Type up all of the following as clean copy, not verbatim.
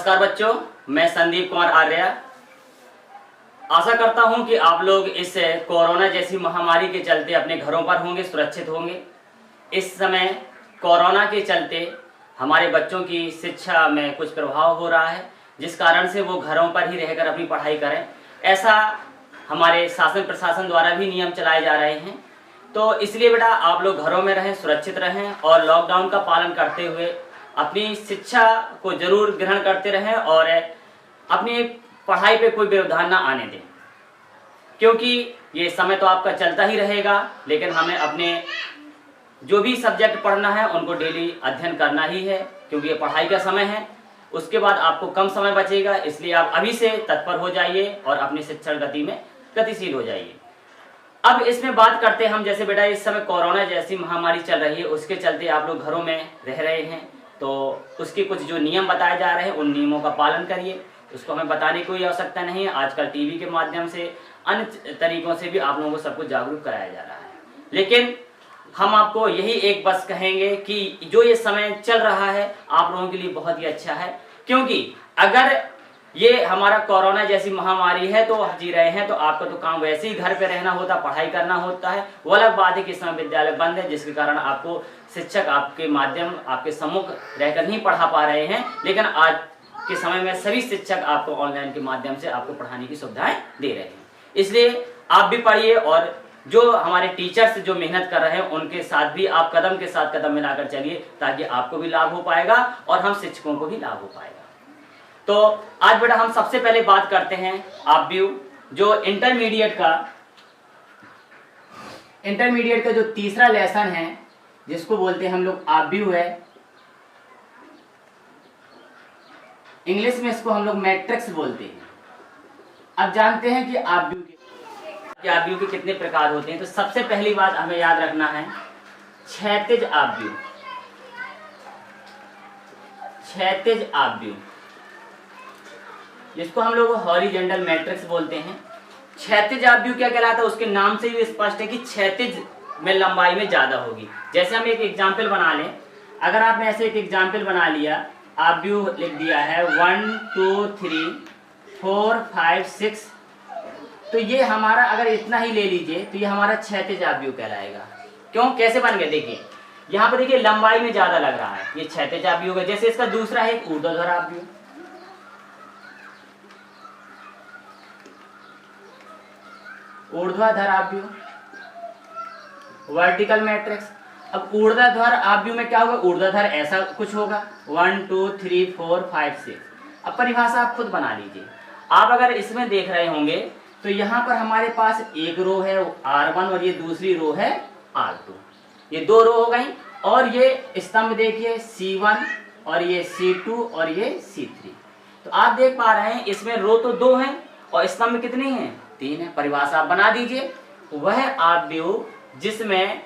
नमस्कार बच्चों, मैं संदीप कुमार आर्य। आशा करता हूं कि आप लोग इस कोरोना जैसी महामारी के चलते अपने घरों पर होंगे, सुरक्षित होंगे। इस समय कोरोना के चलते हमारे बच्चों की शिक्षा में कुछ प्रभाव हो रहा है, जिस कारण से वो घरों पर ही रहकर अपनी पढ़ाई करें। ऐसा हमारे शासन प्रशासन द्वारा भी नियम चलाए जा रहे हैं। तो इसलिए बेटा आप लोग घरों में रहें, सुरक्षित रहें और लॉकडाउन का पालन करते हुए अपनी शिक्षा को जरूर ग्रहण करते रहें और अपनी पढ़ाई पे कोई व्यवधान ना आने दें, क्योंकि ये समय तो आपका चलता ही रहेगा, लेकिन हमें अपने जो भी सब्जेक्ट पढ़ना है उनको डेली अध्ययन करना ही है, क्योंकि ये पढ़ाई का समय है। उसके बाद आपको कम समय बचेगा, इसलिए आप अभी से तत्पर हो जाइए और अपनी शिक्षण गति में गतिशील हो जाइए। अब इसमें बात करते हैं हम, जैसे बेटा इस समय कोरोना जैसी महामारी चल रही है, उसके चलते आप लोग घरों में रह रहे हैं, तो उसके कुछ जो नियम बताए जा रहे हैं उन नियमों का पालन करिए। उसको हमें बताने की कोई आवश्यकता नहीं है। आजकल टीवी के माध्यम से अन्य तरीकों से भी आप लोगों को सब कुछ जागरूक कराया जा रहा है, लेकिन हम आपको यही एक बस कहेंगे कि जो ये समय चल रहा है आप लोगों के लिए बहुत ही अच्छा है, क्योंकि अगर ये हमारा कोरोना जैसी महामारी है तो जी रहे हैं तो आपका तो काम वैसे ही घर पे रहना होता, पढ़ाई करना होता है। वो अलग बात है कि इस समय विद्यालय बंद है, जिसके कारण आपको शिक्षक आपके माध्यम आपके सम्मुख रहकर नहीं पढ़ा पा रहे हैं, लेकिन आज के समय में सभी शिक्षक आपको ऑनलाइन के माध्यम से आपको पढ़ाने की सुविधाएं दे रहे हैं। इसलिए आप भी पढ़िए और जो हमारे टीचर्स जो मेहनत कर रहे हैं उनके साथ भी आप कदम के साथ कदम मिलाकर चलिए, ताकि आपको भी लाभ हो पाएगा और हम शिक्षकों को भी लाभ हो पाएगा। तो आज बेटा हम सबसे पहले बात करते हैं आपव्यू, जो इंटरमीडिएट का जो तीसरा लेसन है, जिसको बोलते हैं हम लोग आपव्यू है। इंग्लिश में इसको हम लोग मैट्रिक्स बोलते हैं। अब जानते हैं कि आपव्यू के कितने प्रकार होते हैं। तो सबसे पहली बात हमें याद रखना है क्षैतिज आपव्यू। क्षैतिज आपव्यू जिसको हम लोग हॉरिजॉन्टल मैट्रिक्स बोलते हैं। क्षैतिज आपव्यू क्या कहलाता है, उसके नाम से ही स्पष्ट है कि क्षैतिज में लंबाई में ज्यादा होगी। जैसे हम एक एग्जाम्पल बना लें, अगर आपने ऐसे एक एग्जाम्पल बना लिया, आपव्यू लिख दिया है 1 2 3 4 5 6, तो ये हमारा अगर इतना ही ले लीजिए तो ये हमारा क्षैतिज आपव्यू कहलाएगा। क्यों, कैसे बन गया, देखिए यहाँ पर देखिए लंबाई में ज्यादा लग रहा है, ये क्षैतिज आपव्यू है। जैसे इसका दूसरा है ऊर्ध्वाधर आपव्यू। ऊर्ध्वाधर आपव्यू, वर्टिकल मैट्रिक्स। अब ऊर्ध्वाधर आपव्यू में क्या होगा, ऊर्ध्वाधर ऐसा कुछ होगा 1 2 3 4 5 6। अब परिभाषा आप खुद बना लीजिए। आप अगर इसमें देख रहे होंगे तो यहाँ पर हमारे पास एक रो है R1 और ये दूसरी रो है R2, ये दो रो हो गई। और ये स्तंभ देखिए C1 और ये C2 और ये C3। तो आप देख पा रहे हैं इसमें रो तो 2 हैं और स्तंभ कितने हैं, 3 है। परिभाषा आप बना दीजिए। वह आपव्यू जिसमें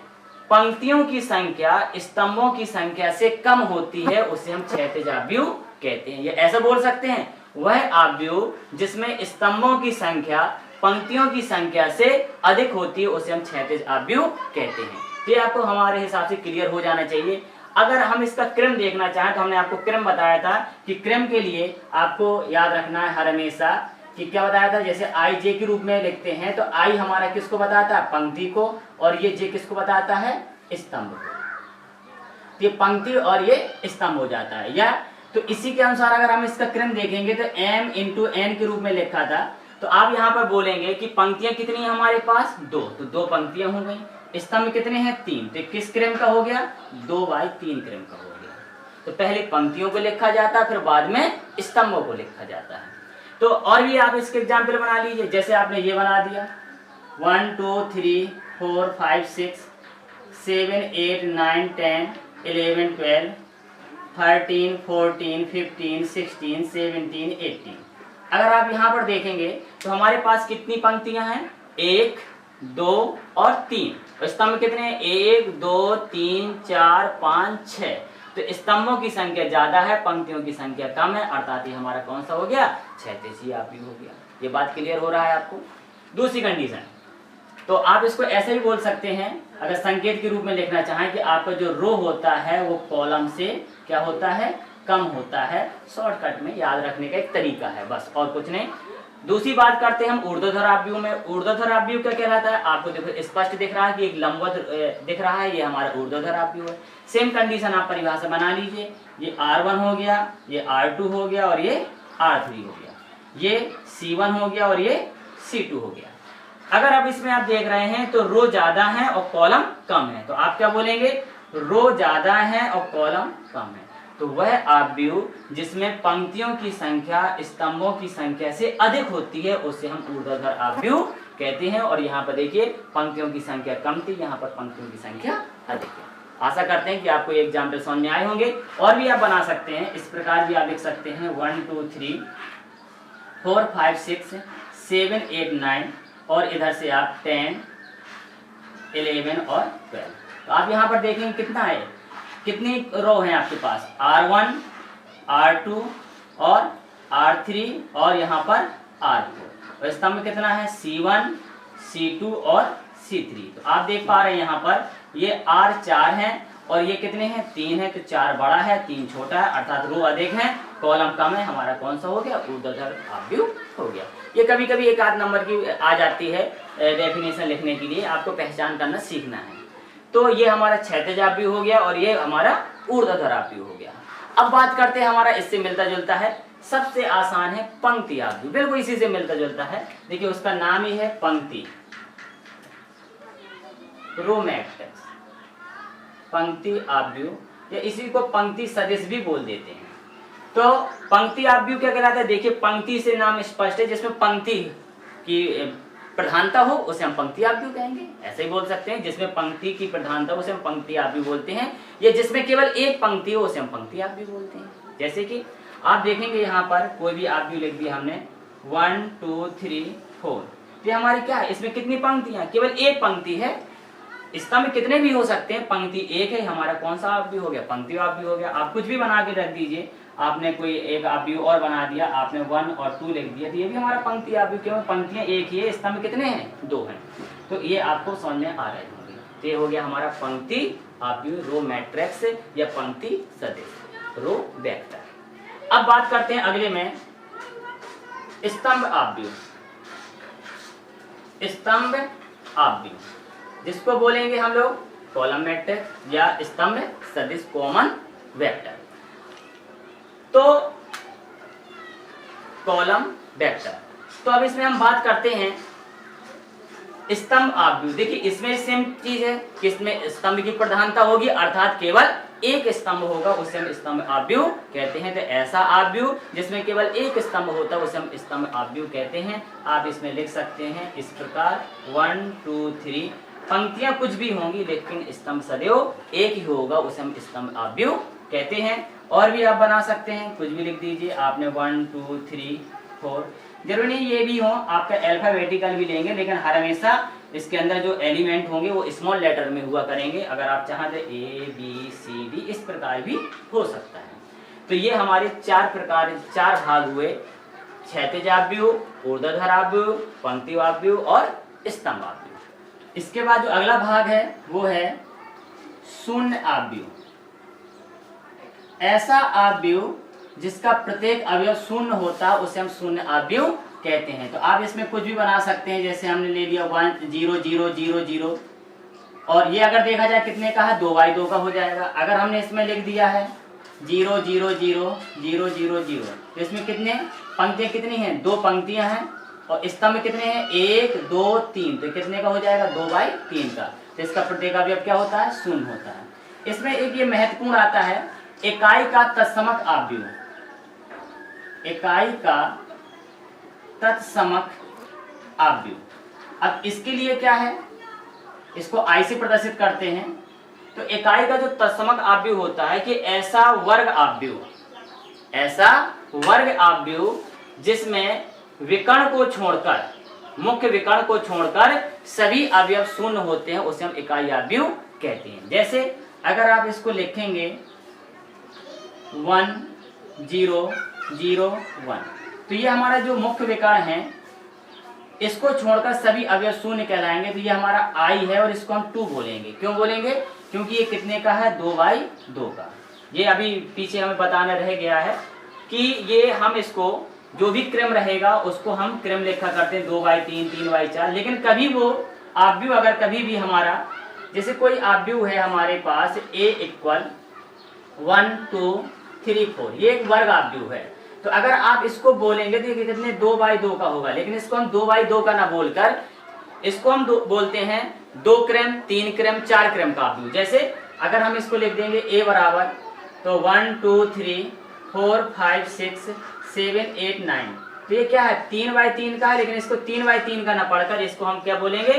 पंक्तियों की संख्या स्तंभों की संख्या से कम होती है उसे हम क्षैतिज आपव्यू कहते हैं। ये ऐसा बोल सकते हैं, वह आपव्यू जिसमें स्तंभों की संख्या पंक्तियों की संख्या से अधिक होती है उसे हम क्षैतिज आपव्यू कहते हैं। ये आपको हमारे हिसाब से क्लियर हो जाना चाहिए। अगर हम इसका क्रम देखना चाहें तो हमने आपको क्रम बताया था कि क्रम के लिए आपको याद रखना है हर हमेशा कि क्या बताया था, जैसे आई जे के रूप में लिखते हैं तो आई हमारा किसको बताता है, पंक्ति को, और ये जे किसको बताता है, स्तंभ को। ये पंक्ति और ये स्तंभ हो जाता है। या तो इसी के अनुसार अगर हम इसका क्रम देखेंगे तो m इंटू n के रूप में लिखा था। तो आप यहाँ पर बोलेंगे कि पंक्तियां कितनी है हमारे पास, 2, तो 2 पंक्तियां हो गई। स्तंभ कितने हैं, 3, तो किस क्रम का हो गया, 2/3 क्रम का हो गया। तो पहले पंक्तियों को लिखा जाता है, फिर बाद में स्तंभों को लिखा जाता है। तो और भी आप इसके एग्जाम्पल बना लीजिए। जैसे आपने ये बना दिया 1 2 3 4 5 6 7 8 9 10 11 12 13 14 15 16 17 18। अगर आप यहाँ पर देखेंगे तो हमारे पास कितनी पंक्तियां हैं, 1 2 और 3। स्तंभ कितने हैं, 1 2 3 4 5 6। तो स्तंभों की संख्या ज्यादा है, पंक्तियों की संख्या कम है, अर्थात ये हमारा कौन सा हो गया, क्षैतिज आपव्यू हो गया। ये बात क्लियर हो रहा है आपको। दूसरी कंडीशन, तो आप इसको ऐसे भी बोल सकते हैं, अगर संकेत के रूप में लिखना चाहें कि आपका जो रो होता है वो कॉलम से क्या होता है, कम होता है। शॉर्टकट में याद रखने का एक तरीका है, बस और कुछ नहीं। दूसरी बात करते हैं हम ऊर्ध्वाधर आव्यूह में। ऊर्ध्वाधर आव्यूह क्या कहलाता है? आपको देखो स्पष्ट दिख रहा है कि एक लंबवत दिख रहा है, ये हमारा ऊर्ध्वाधर आव्यूह है। सेम कंडीशन आप परिभाषा बना लीजिए, ये R1 हो गया, ये R2 हो गया और ये R3 हो गया, ये C1 हो गया और ये C2 हो गया। अगर अब इसमें आप देख रहे हैं तो रो ज्यादा है और कॉलम कम है, तो आप क्या बोलेंगे? रो ज्यादा है और कॉलम कम है। तो वह आव्यूह जिसमें पंक्तियों की संख्या स्तंभों की संख्या से अधिक होती है उसे हम ऊर्ध्वाधर आव्यूह कहते हैं। और यहाँ पर देखिए पंक्तियों की संख्या कम थी, यहाँ पर पंक्तियों की संख्या अधिक है। आशा करते हैं कि आपको ये एग्जाम्पल समझ में आए होंगे। और भी आप बना सकते हैं, इस प्रकार भी आप लिख सकते हैं 1 2 3 4 5 6 7 8 9 और इधर से आप 10 11 और 12। तो आप यहाँ पर देखेंगे कितना है, कितनी रो है आपके पास? R1 R2 और R3 और यहाँ पर R4। और स्तंभ कितना है? C1 C2 और C3। तो आप देख पा रहे हैं यहाँ पर ये R4 है और ये कितने हैं? 3 है। तो 4 बड़ा है, 3 छोटा है, अर्थात रो अधिक है, कॉलम कम है। हमारा कौन सा हो गया? ऊर्ध्वाधर आव्यूह हो गया। ये कभी कभी एक आध नंबर की आ जाती है डेफिनेशन लिखने के लिए, आपको पहचान करना सीखना है। तो ये हमारा क्षैतिज आव्यूह हो गया और ये हमारा ऊर्ध्वाधर आव्यूह हो गया। अब बात करते हैं हमारा इससे मिलता जुलता है, सबसे आसान है पंक्ति आव्यूह। बिल्कुल इसी से मिलता जुलता है। देखिए उसका नाम ही है पंक्ति, रो मैट्रिक्स, पंक्ति आव्यूह, या इसी को पंक्ति सदिश भी बोल देते हैं। तो पंक्ति आव्यूह क्या कहलाता है? देखिए पंक्ति से नाम स्पष्ट है, जिसमें पंक्ति की प्रधानता हो उसे हम पंक्ति आव्यूह कहेंगे। ऐसे ही बोल सकते हैं, जिसमें पंक्ति की प्रधानता उसे हम पंक्ति आव्यूह बोलते हैं, या जिसमें केवल एक पंक्ति हो उसे हम पंक्ति आव्यूह बोलते हैं। जैसे कि आप देखेंगे यहाँ पर कोई भी आव्यूह लिख दिया हमने 1 2 3 4, तो हमारी क्या है? इसमें कितनी पंक्तियां? केवल एक पंक्ति है। स्तंभ कितने भी हो सकते हैं, पंक्ति एक है, हमारा कौन सा आव्यूह हो गया? पंक्ति आव्यूह हो गया। आप कुछ भी बना के रख दीजिए, आपने कोई एक आव्यूह और बना दिया, आपने 1 और 2 लिख दिया, तो ये भी हमारा पंक्ति आव्यूह। क्यों? पंक्तियां एक ही है, स्तंभ कितने हैं? 2 हैं। तो ये आपको समझ में आ रहे होंगे। तो ये हो गया हमारा पंक्ति आव्यूह, रो मैट्रिक्स या पंक्ति सदिश, रो वेक्टर। अब बात करते हैं अगले में स्तंभ आव्यूह। स्तंभ आव्यूह जिसको बोलेंगे हम लोग कॉलम मैट्रिक्स या स्तंभ सदिश कॉमन वेक्टर। तो कॉलम वेक्टर, तो अब इसमें हम बात करते हैं स्तंभ आव्यूह। देखिए इसमें सेम चीज है कि इसमें स्तंभ की प्रधानता होगी, अर्थात केवल एक स्तंभ होगा, उसे हम स्तंभ आव्यूह कहते हैं। तो ऐसा आव्यूह जिसमें केवल एक स्तंभ होता है उसे हम स्तंभ आव्यूह कहते हैं। आप इसमें लिख सकते हैं इस प्रकार 1 2 3, पंक्तियां कुछ भी होंगी लेकिन स्तंभ सदैव एक ही होगा, उसे हम स्तंभ आव्यूह कहते हैं। और भी आप बना सकते हैं, कुछ भी लिख दीजिए आपने 1 2 3 4, जरूरी नहीं ये भी हो, आपका अल्फाबेटिकल भी लेंगे, लेकिन हर हमेशा इसके अंदर जो एलिमेंट होंगे वो स्मॉल लेटर में हुआ करेंगे। अगर आप चाहें तो ABCD इस प्रकार भी हो सकता है। तो ये हमारे 4 भाग हुए, क्षैतिज आव्यूह, ऊर्ध्वाधर आव्यूह, पंक्ति आव्यूह और स्तंभ आव्यूह। इसके बाद जो अगला भाग है वो है शून्य आव्यूह। ऐसा आव्यूह जिसका प्रत्येक अवयव शून्य होता है उसे हम शून्य आव्यूह कहते हैं। तो आप इसमें कुछ भी बना सकते हैं, जैसे हमने ले लिया 1 0 0 0 0, और ये अगर देखा जाए कितने का है? 2/2 का हो जाएगा। अगर हमने इसमें लिख दिया है 0 0 0 0 0 0, तो इसमें कितने पंक्तियां कितनी हैं? 2 पंक्तियां हैं। और स्तंभ कितने हैं? 1 2 3, तो कितने का हो जाएगा? 2/3 का। तो इसका प्रत्येक अवयव क्या होता है? शून्य होता है। इसमें एक ये महत्वपूर्ण आता है, इकाई का तत्समक आव्यूह। इकाई का तत्समक आव्यूह। अब इसके लिए क्या है? इसको I से प्रदर्शित करते हैं। तो इकाई का जो तत्समक आव्यूह होता है कि ऐसा वर्ग आव्यूह जिसमें विकर्ण को छोड़कर, मुख्य विकर्ण को छोड़कर सभी अवयव शून्य होते हैं, उसे हम इकाई आव्यूह कहते हैं। जैसे अगर आप इसको लिखेंगे 1 0 0 1, तो ये हमारा जो मुख्य विकर्ण है इसको छोड़कर सभी अवयव शून्य कहलाएंगे। तो ये हमारा I है और इसको हम 2 बोलेंगे। क्यों बोलेंगे? क्योंकि ये कितने का है? 2/2 का। ये अभी पीछे हमें बताना रह गया है कि ये हम इसको जो भी क्रम रहेगा उसको हम क्रम लेखा करते हैं 2/3 3/4। लेकिन कभी वो आव्यूह अगर कभी भी हमारा जैसे कोई आव्यूह है हमारे पास A = 1 2 3 4, ये एक वर्ग आव्यूह है। तो अगर आप इसको बोलेंगे तो ये कितने 2/2 का होगा, लेकिन इसको हम 2/2 का ना बोलकर इसको हम बोलते हैं 2 क्रम 3 क्रम 4 क्रम का आव्यूह। जैसे अगर हम इसको लिख देंगे A बराबर तो 1 2 3 4 5 6 7 8 9, तो ये क्या है 3/3 का है, लेकिन इसको 3/3 का ना पढ़कर इसको हम क्या बोलेंगे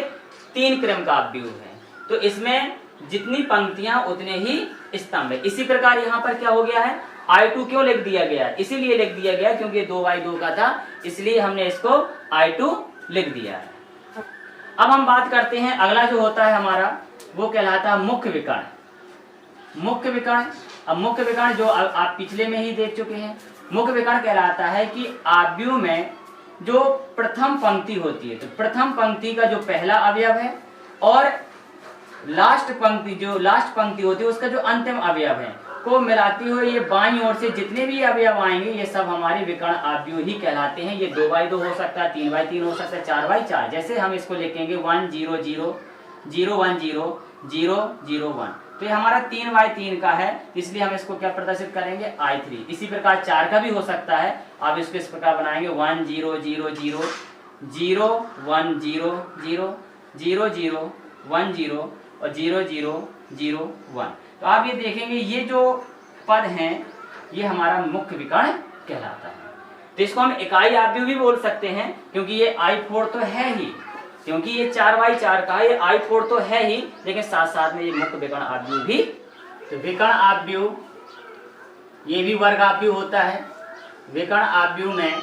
3 क्रम का आव्यूह है। तो इसमें जितनी पंक्तियां उतने ही स्तंभ है। इसी प्रकार यहाँ पर क्या हो गया है I2 क्यों लिख दिया गया है, इसीलिए लिख दिया गया क्योंकि 2/2 का था, इसलिए हमने इसको I2 लिख दिया है। अब हम बात करते हैं अगला जो होता है हमारा वो कहलाता है मुख्य विकर्ण। मुख्य विकर्ण, अब मुख्य विकर्ण जो आप पिछले में ही देख चुके हैं, मुख्य विकर्ण कहलाता है कि आव्यूह में जो प्रथम पंक्ति होती है, तो प्रथम पंक्ति का जो पहला अवयव है और लास्ट पंक्ति होती है उसका जो अंतिम अवयव है को मिलाती हुई ये बाईं ओर से जितने भी अवयव आएंगे ये सब हमारे विकर्ण आव्यूह ही कहलाते हैं। ये 2/2 हो सकता है, 3/3 हो सकता है, 4/4। जैसे हम इसको लिखेंगे 1 0 0 0 1 0 0 0 1, तो ये हमारा 3/3 का है, इसलिए हम इसको क्या प्रदर्शित करेंगे I3। इसी प्रकार 4 का भी हो सकता है, आप इसको इस प्रकार बनाएंगे 1 0 0 0 0 1 0 0 0 0 1 0 और 0 0 0 1। तो आप ये देखेंगे ये जो पद हैं ये हमारा मुख्य विकर्ण कहलाता है। तो इसको हम इकाई आव्यूह भी बोल सकते हैं क्योंकि ये I4 तो है ही, क्योंकि ये 4/4 का है, ये I4 तो है ही, लेकिन साथ साथ में ये मुख्य विकर्ण आव्यूह भी। तो विकर्ण आव्यूह ये भी वर्ग आव्यूह होता है। विकर्ण आव्यूह में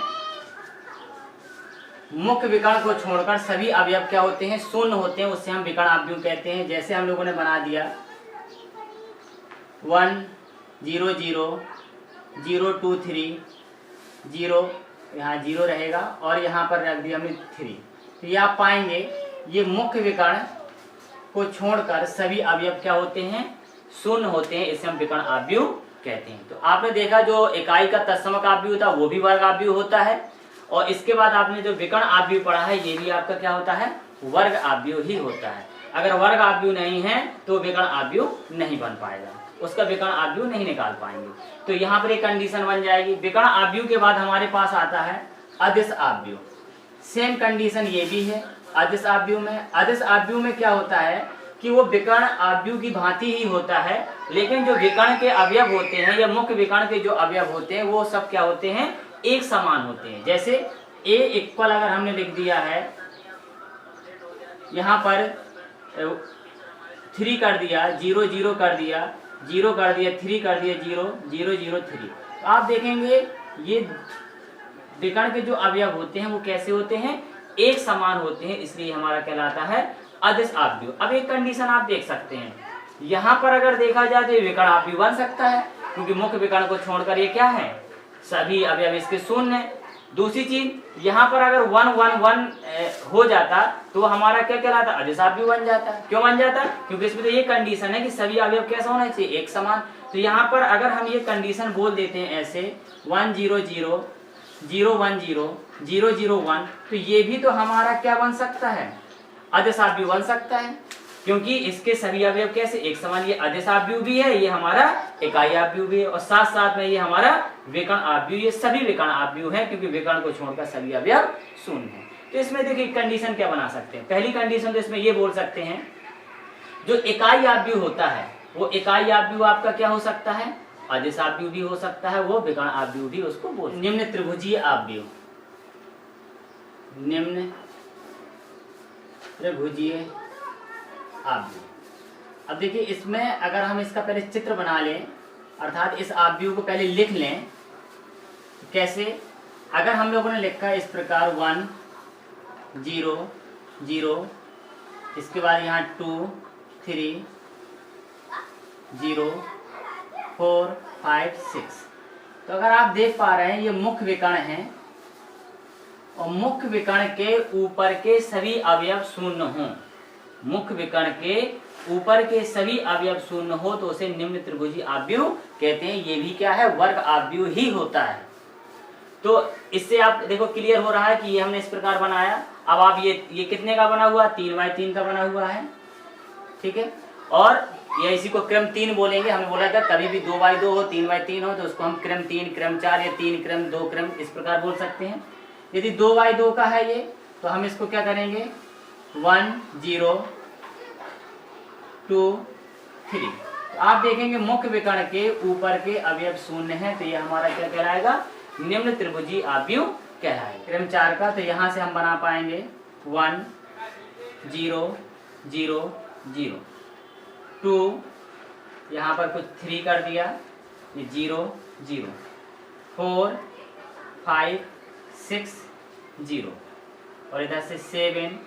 मुख्य विकर्ण को छोड़कर सभी अवयव क्या होते हैं शून्य होते हैं, उससे हम विकर्ण आव्यूह कहते हैं। जैसे हम लोगों ने बना दिया 1 0 0 0 2 3 0, यहाँ 0 रहेगा और यहाँ पर रख दिया हमने 3। तो ये आप पाएंगे ये मुख्य विकर्ण को छोड़कर सभी अवयव क्या होते हैं शून्य होते हैं, इसे हम विकर्ण आव्यूह कहते हैं। तो आपने देखा जो इकाई का तत्समक आव्यूह था वो भी वर्ग आव्यूह होता है, और इसके बाद आपने जो विकर्ण आव्यूह पढ़ा है ये भी आपका क्या होता है वर्ग आव्यूह ही होता है। अगर वर्ग आव्यूह नहीं है तो विकर्ण आव्यूह नहीं बन पाएगा, उसका विकर्ण आव्यूह नहीं निकाल पाएंगे। तो यहाँ पर एक कंडीशन बन जाएगी। विकर्ण आव्यूह के बाद हमारे पास आता है अदिश आव्यूह। सेम कंडीशन ये भी है अदिश आव्यूह में। अदिश आव्यूह में क्या होता है कि वो विकर्ण आव्यूह की भांति ही होता है, लेकिन जो विकर्ण के अवयव होते हैं या मुख्य विकर्ण के जो अवयव होते हैं वो सब क्या होते हैं एक समान होते हैं। जैसे A = अगर हमने लिख दिया है यहाँ पर 3 कर दिया, 0 0 कर दिया, 0 कर दिया, 3 कर दिया, 0 0 0 3, तो आप देखेंगे ये विकर्ण के जो अवयव होते हैं वो कैसे होते हैं एक समान होते हैं, इसलिए हमारा कहलाता है अदिश आव्यूह। अब एक कंडीशन आप देख सकते हैं यहाँ पर अगर देखा जाए तो ये विकर्ण आव्यूह बन सकता है क्योंकि मुख्य विकर्ण को छोड़कर ये क्या है सभी अवयव इसके शून्य है। दूसरी चीज यहाँ पर अगर 1 1 1 हो जाता तो हमारा क्या कहलाता अदिश आव्यूह बन जाता। क्यों बन जाता क्योंकि इसमें तो ये कंडीशन है कि सभी अवयव कैसा होना चाहिए एक समान। तो यहाँ पर अगर हम ये कंडीशन बोल देते हैं ऐसे 1 0 0 0 1 0 0 0 1, तो ये भी तो हमारा क्या बन सकता है अदिश आव्यूह बन सकता है क्योंकि इसके सभी अवयव कैसे एक समान। ये अदिश आव्यूह भी है, ये हमारा इकाई आव्यूह भी है, और साथ साथ में ये हमारा विकर्ण आव्यूह, ये सभी विकर्ण आव्यूह है क्योंकि विकर्ण को छोड़कर सभी अवयव शून्य है। तो इसमें देखिए कंडीशन क्या बना सकते हैं। पहली कंडीशन तो इसमें ये बोल सकते हैं जो इकाई आव्यूह होता है वो इकाई आव्यूह आपका क्या हो सकता है अदिश आव्यूह भी हो सकता है, वो विकर्ण आव्यूह भी उसको बोल। निम्न त्रिभुजीय आव्यूह, निम्न त्रिभुजीय आव्यूह। अब देखिए इसमें अगर हम इसका पहले चित्र बना लें अर्थात इस आव्यूह को पहले लिख लें, कैसे अगर हम लोगों ने लिखा है इस प्रकार 1 0 0, इसके बाद यहाँ 2 3 0 4 5 6, तो अगर आप देख पा रहे हैं ये मुख्य विकर्ण है और मुख्य विकर्ण के ऊपर के सभी अवयव शून्य हों, मुख्य विकर्ण के ऊपर के सभी अवयव शून्य हो तो उसे निम्न त्रिभुजी आव्यूह कहते हैं। ये भी क्या है, वर्ग आव्यूह ही होता है। तो इससे आप देखो क्लियर हो रहा है कि ये हमने इस प्रकार बनाया। अब आप ये कितने का बना हुआ, 3x3 का बना हुआ है, ठीक है। और ये इसी को क्रम 3 बोलेंगे। हमने बोला था कभी भी 2x2 हो, 3x3 हो तो उसको हम क्रम 3, क्रम 4 या 3 क्रम 2 क्रम इस प्रकार बोल सकते हैं। यदि 2x2 का है ये तो हम इसको क्या करेंगे, 1 0 2 3। तो आप देखेंगे मुख्य विकर्ण के ऊपर के अवयव शून्य है तो ये हमारा क्या कहलाएगा, निम्न त्रिभुजी आव्यूह कहलाएगा। क्रम 4 का तो यहाँ से हम बना पाएंगे 1 0 0 0 2, यहाँ पर कुछ 3 कर दिया, ये 0 0 4 5 6 0 और इधर से 7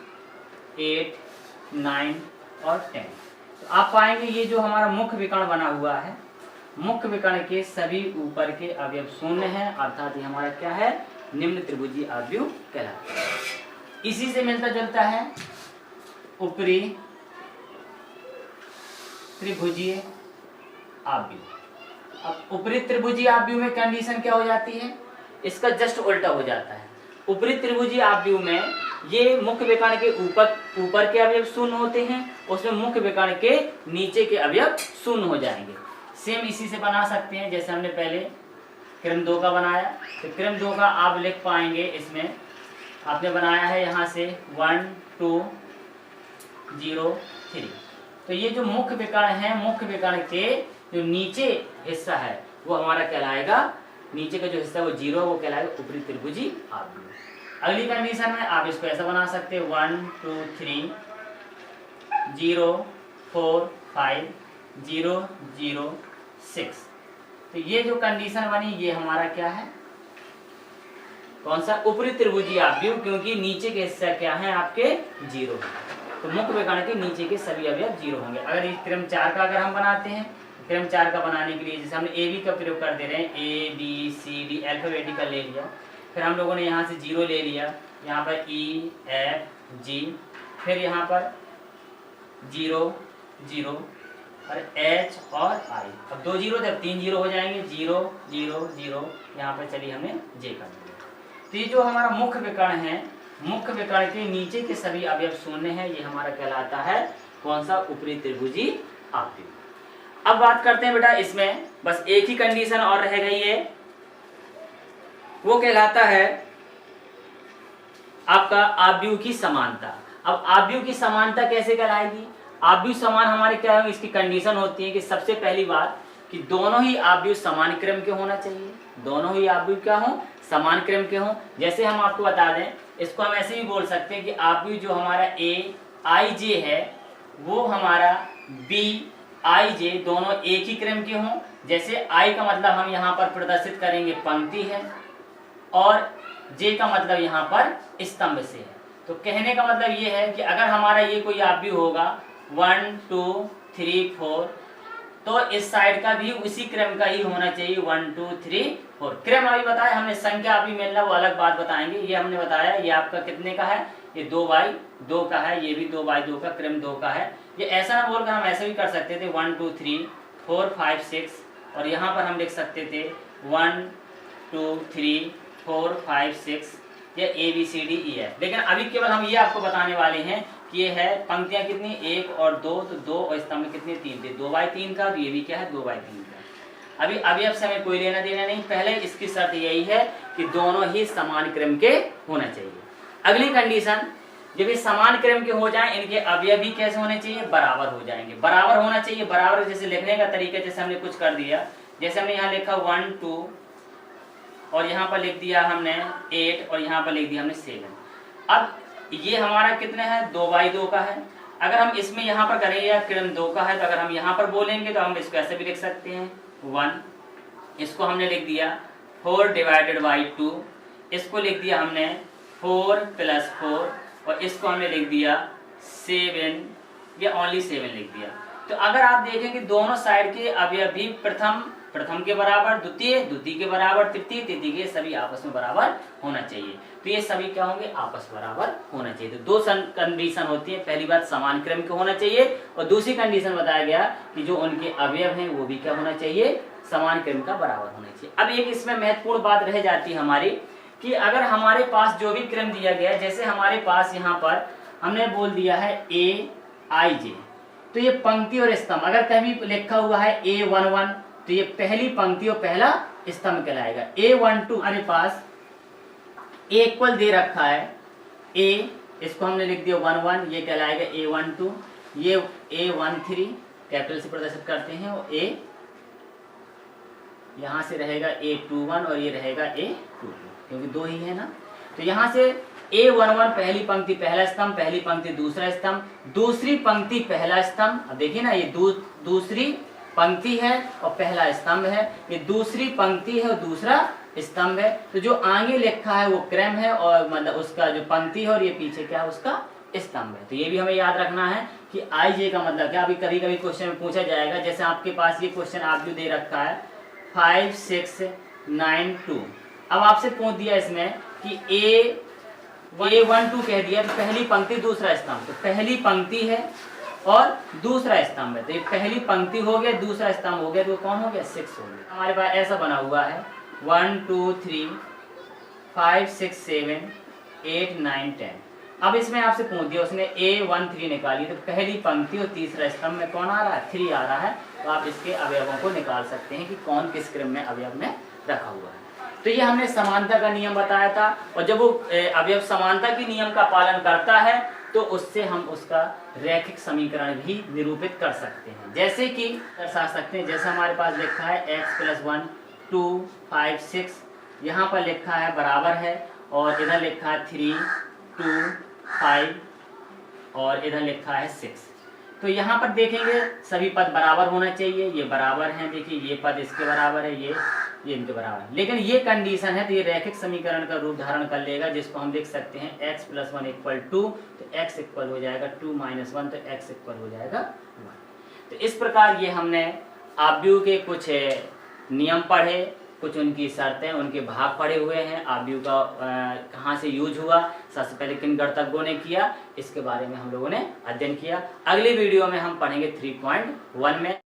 8 9 और 10। तो आप पाएंगे ये जो हमारा मुख्य विकर्ण बना हुआ है, मुख्य विकर्ण के सभी ऊपर के अवयव शून्य हैं, अर्थात ये हमारा क्या है, निम्न त्रिभुजी आव्यूह कहलाता है। इसी से मिलता जुलता है ऊपरी त्रिभुजीय आव्यूह। अब ऊपरी त्रिभुजीय आव्यूह में कंडीशन क्या हो जाती है, इसका जस्ट उल्टा हो जाता है। ऊपरी त्रिभुजीय आव्यूह में ये मुख्य विकर्ण के ऊपर के अवयव शून्य होते हैं, उसमें मुख्य विकर्ण के नीचे के अवयव शून्य हो जाएंगे। सेम इसी से बना सकते हैं जैसे हमने पहले क्रम 2 का बनाया। तो क्रम 2 का आप लिख पाएंगे, इसमें आपने बनाया है यहाँ से 1 2 0 3। तो ये जो मुख्य विकर्ण है, मुख्य विकर्ण के जो नीचे हिस्सा है वो हमारा कहलाएगा, नीचे का जो हिस्सा है वो 0 वो कहलाएगा ऊपरी त्रिभुजी आव्यूह। अगली कंडीशन में आप इसको ऐसा बना सकते हैं 1 2 3 0 4 5 0 0 6। तो ये जो कंडीशन बनी ये हमारा क्या है, कौन सा, ऊपरी त्रिभुजी आव्यूह, क्योंकि नीचे के हिस्सा क्या है आपके 0 है। तो मुख्य विकर्ण के नीचे के सभी अवयव 0 होंगे। अगर इस क्रम 4 का अगर हम बनाते हैं, क्रम 4 का बनाने के लिए जैसे हमने ए बी का प्रयोग कर दे रहे हैं, A B C D alphabetical ले लिया, फिर हम लोगों ने यहाँ से 0 ले लिया, यहाँ पर ई एफ जी, फिर यहाँ पर 0 0 और एच और आई। अब 2 0 जब 3 0 हो जाएंगे, 0 0 0, यहाँ पर चलिए हमने जे कर दिया। तो ये जो हमारा मुख्य विकर्ण है, मुख्य विकर्ण के नीचे के सभी अवयव शून्य है, ये हमारा कहलाता है कौन सा, ऊपरी त्रिभुजी आव्यूह। अब बात करते हैं बेटा इसमें बस एक ही कंडीशन और रह गई है, वो कहलाता है आपका आव्यूह की समानता। अब आव्यूह की समानता कैसे कहलाएगी, आव्यूह समान हमारे क्या है, इसकी कंडीशन होती है कि सबसे पहली बात कि दोनों ही आव्यूह समान क्रम के होना चाहिए, दोनों ही आव्यूह क्या हो, समान क्रम के हों। जैसे हम आपको बता दें, इसको हम ऐसे भी बोल सकते हैं कि आव्यूह जो हमारा ए आई जे है वो हमारा बी आई जे दोनों एक ही क्रम के हों। जैसे आई का मतलब हम यहाँ पर प्रदर्शित करेंगे पंक्ति है और जे का मतलब यहाँ पर स्तंभ से है। तो कहने का मतलब ये है कि अगर हमारा ये कोई आव्यूह होगा 1 2 3 4 तो इस साइड का भी उसी क्रम का ही होना चाहिए, 1 2 3 4। क्रम अभी बताया हमने, संख्या अभी मिलना वो अलग बात बताएंगे। ये हमने बताया ये आपका कितने का है, ये 2x2 का है, ये भी 2x2 का, क्रम 2 का है। ये ऐसा ना बोलकर हम ऐसे भी कर सकते थे 1 2 3 4 5 6 और यहाँ पर हम लिख सकते थे 1 2 3 4 5 6 या A B C D E F. लेकिन अभी केवल हम ये आपको बताने वाले हैं कि ये है पंक्तियां कितनी, 1 और 2, तो 2 और स्तंभ कितने, 3 थे, 2x3 का, तो ये भी क्या है 2x3 का। अभी अब से हमें कोई लेना देना नहीं, पहले इसकी शर्त यही है कि दोनों ही समान क्रम के होना चाहिए। अगली कंडीशन, जब ये समान क्रम के हो जाएं, इनके अवयव भी कैसे होने चाहिए, बराबर हो जाएंगे, बराबर होना चाहिए। बराबर जैसे लिखने का तरीका, जैसे हमने कुछ कर दिया, जैसे हमने यहाँ लिखा 1 2 और यहाँ पर लिख दिया हमने 8 और यहाँ पर लिख दिया हमने 7। अब ये हमारा कितने है, 2x2 का है। अगर हम इसमें यहाँ पर करें या क्रम 2 का है, तो अगर हम यहाँ पर बोलेंगे तो हम इसको ऐसे भी लिख सकते हैं 1, इसको हमने लिख दिया 4 डिवाइडेड बाई 2, इसको लिख दिया हमने 4 + 4 और इसको हमने लिख दिया 7 या ओनली 7 लिख दिया। तो अगर आप देखें कि दोनों साइड के अवयव भी प्रथम प्रथम के बराबर, द्वितीय, द्वितीय के बराबर तृतीय, तृतीय के, सभी आपस में बराबर होना चाहिए। तो ये सभी क्या होंगे, आपस बराबर होना चाहिए। तो दो कंडीशन होती है, पहली बात समान क्रम के होना चाहिए और दूसरी कंडीशन बताया गया कि जो उनके अवयव हैं वो भी क्या होना चाहिए, समान क्रम का बराबर होना चाहिए। अब एक इसमें महत्वपूर्ण बात रह जाती है हमारी कि अगर हमारे पास जो भी क्रम दिया गया है, जैसे हमारे पास यहाँ पर हमने बोल दिया है AIJ, तो ये पंक्ति और स्तंभ, अगर कहीं लिखा हुआ है A11 तो ये पहली पंक्ति और पहला स्तंभ कहलाएगा। A12 हमारे पास A इक्वल दे रखा है, A इसको हमने लिख दिया 11, ये कहलाएगा A12, ये A13 कैपिटल से प्रदर्शित करते हैं और A यहाँ से रहेगा A21 और ये रहेगा A22, क्योंकि दो ही है ना। तो यहाँ से A11 पहली पंक्ति पहला स्तंभ, पहली पंक्ति दूसरा स्तंभ, दूसरी पंक्ति पहला स्तंभ। अब देखिए ना, ये दूसरी पंक्ति है और पहला स्तंभ है, ये दूसरी पंक्ति है और दूसरा स्तंभ है। तो जो आगे लिखा है वो क्रम है और मतलब उसका जो पंक्ति है और ये पीछे क्या है, उसका स्तंभ है। तो ये भी हमें याद रखना है कि IJ का मतलब क्या। अभी कभी कभी क्वेश्चन में पूछा जाएगा, जैसे आपके पास ये क्वेश्चन आप जो दे रखा है 5 6 9 2, अब आपसे पूछ दिया इसमें कि A12 कह दिया तो पहली पंक्ति दूसरा स्तंभ, तो पहली पंक्ति है और दूसरा स्तंभ है, तो ये पहली पंक्ति हो गया, दूसरा स्तंभ हो गया, तो कौन हो गया, 6 हो गया। हमारे पास ऐसा बना हुआ है 1 2 3 5 6 7 8 9 10। अब इसमें आपसे पूछ दिया उसने A13 निकाली, तो पहली पंक्ति और तीसरा स्तंभ में कौन आ रहा है, 3 आ रहा है। तो आप इसके अवयवों को निकाल सकते हैं कि कौन किस क्रम में अवयव में रखा हुआ है। तो ये हमने समानता का नियम बताया था, और जब वो अवयव समानता के नियम का पालन करता है तो उससे हम उसका रैखिक समीकरण भी निरूपित कर सकते हैं। जैसे कि दर्शा सकते हैं, जैसे हमारे पास लिखा है x + 1 2 5 6, यहाँ पर लिखा है बराबर है, और इधर लिखा है 3 2 5 और इधर लिखा है 6। तो यहाँ पर देखेंगे सभी पद बराबर होना चाहिए, ये बराबर हैं, देखिए ये पद इसके बराबर है, ये इनके बराबर है। लेकिन ये कंडीशन है तो ये रैखिक समीकरण का रूप धारण कर लेगा, जिसको हम लिख सकते हैं x + 1 = 2, तो x इक्वल हो जाएगा 2 - 1, तो x इक्वल हो जाएगा 1। तो इस प्रकार ये हमने आव्यूह के कुछ नियम पढ़े, कुछ उनकी शर्तें, उनके भाग पढ़े हुए हैं। आव्यूह का कहाँ से यूज हुआ, सबसे पहले किन गणतज्ञों ने किया, इसके बारे में हम लोगों ने अध्ययन किया। अगली वीडियो में हम पढ़ेंगे 3.1 में।